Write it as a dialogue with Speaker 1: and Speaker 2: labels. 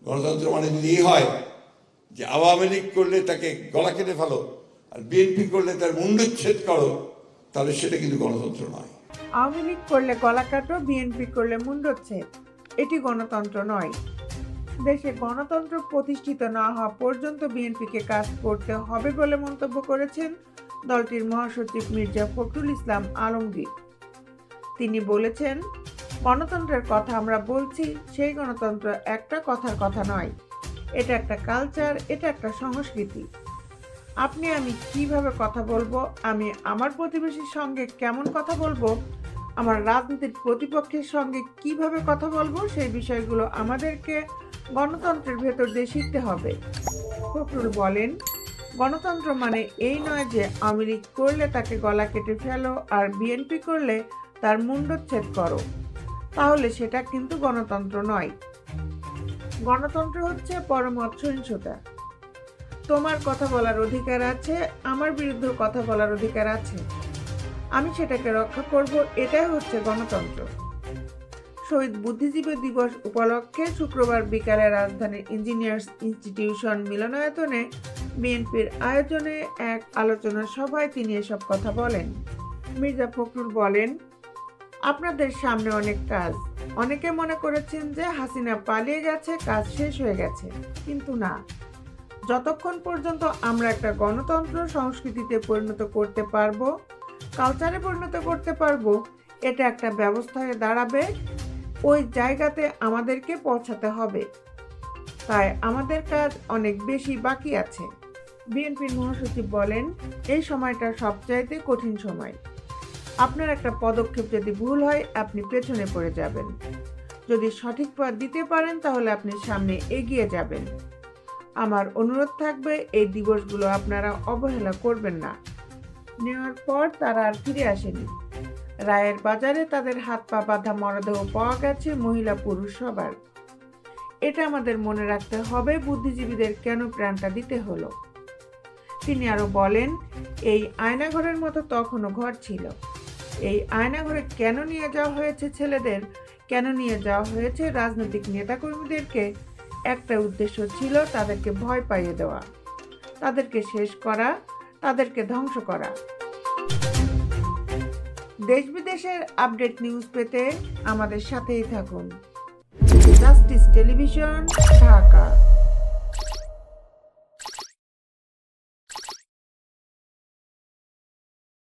Speaker 1: গণতন্ত্র মানে যদি হয় যে আওয়ামী লীগ করলে তাকে গলা কেটে ফেলো আর বিএনপি করলে তার মুন্ডচ্ছেদ করো, তাহলে সেটা কিন্তু গণতন্ত্র নয়।
Speaker 2: আওয়ামী লীগ করলে গলা কাটো, বিএনপি করলে মুন্ডচ্ছেদ, এটি গণতন্ত্র নয়। দেশে গণতন্ত্র প্রতিষ্ঠিত না হওয়া পর্যন্ত বিএনপিকে কাজ করতে হবে বলে মন্তব্য করেছেন দলটির মহাসচিব মির্জা ফখরুল ইসলাম আলমগীর। তিনি বলেছেন, গণতন্ত্রের কথা আমরা বলছি, সেই গণতন্ত্র একটা কথার কথা নয়, এটা একটা কালচার, এটা একটা সংস্কৃতি। আপনি আমি কিভাবে কথা বলবো, আমি আমার প্রতিবেশীর সঙ্গে কেমন কথা বলবো, আমার রাজনীতির প্রতিপক্ষের সঙ্গে কিভাবে কথা বলবো, সেই বিষয়গুলো আমাদেরকে গণতন্ত্রের ভেতর দিয়ে শিখতে হবে। ফখরুল বলেন, গণতন্ত্র মানে এই নয় যে আওয়ামী লীগ করলে তাকে গলা কেটে ফেলো আর বিএনপি করলে তার মুন্ডচ্ছেদ করো, তাহলে সেটা কিন্তু গণতন্ত্র নয়। গণতন্ত্র হচ্ছে পরমত সহিংসতা। তোমার কথা বলার অধিকার আছে, আমার বিরুদ্ধে কথা বলার অধিকার আছে, আমি সেটাকে রক্ষা করব, এটাই হচ্ছে গণতন্ত্র। শহীদ বুদ্ধিজীবী দিবস উপলক্ষে শুক্রবার বিকালে রাজধানীর ইঞ্জিনিয়ার্স ইনস্টিটিউশন মিলনায়তনে বিএনপির আয়োজনে এক আলোচনা সভায় তিনি এসব কথা বলেন। মির্জা ফখরুল বলেন, আপনাদের সামনে অনেক কাজ। অনেকে মনে করেছেন যে হাসিনা পালিয়ে গেছে, কাজ শেষ হয়ে গেছে, কিন্তু না। যতক্ষণ পর্যন্ত আমরা একটা গণতন্ত্র সংস্কৃতিতে পরিণত করতে পারবো, কালচারে পরিণত করতে পারবো, এটা একটা ব্যবস্থা হয়ে দাঁড়াবে, ওই জায়গাতে আমাদেরকে পৌঁছাতে হবে। তাই আমাদের কাজ অনেক বেশি বাকি আছে। বিএনপির মহাসচিব বলেন, এই সময়টা সবচাইতে কঠিন সময়। আপনার একটা পদক্ষেপ যদি ভুল হয়, আপনি পেছনে পড়ে যাবেন। যদি সঠিক পথ দিতে পারেন, তাহলে আপনি সামনে এগিয়ে যাবেন। আমার অনুরোধ থাকবে, এই দিবসগুলো আপনারা অবহেলা করবেন না। নেওয়ার পর তারা আর ফিরে আসেনি। রায়ের বাজারে তাদের হাত পা বাঁধা মরদেহ পাওয়া গেছে, মহিলা পুরুষ সবার। এটা আমাদের মনে রাখতে হবে, বুদ্ধিজীবীদের কেন প্রাণটা দিতে হলো। তিনি আরো বলেন, এই আয়নাঘরের মতো তখনও ঘর ছিল। এই আয়নাঘরে কেন নিয়ে যাওয়া হয়েছে ছেলেদের, কেন নিয়ে যাওয়া হয়েছে রাজনৈতিক নেতাকর্মীদেরকে? একটা উদ্দেশ্য ছিল, তাদেরকে ভয় পাইয়ে দেওয়া, তাদেরকে শেষ করা, তাদেরকে ধ্বংস করা। দেশ বিদেশের আপডেট নিউজ পেতে আমাদের সাথেই থাকুন। Justice television, Dhaka.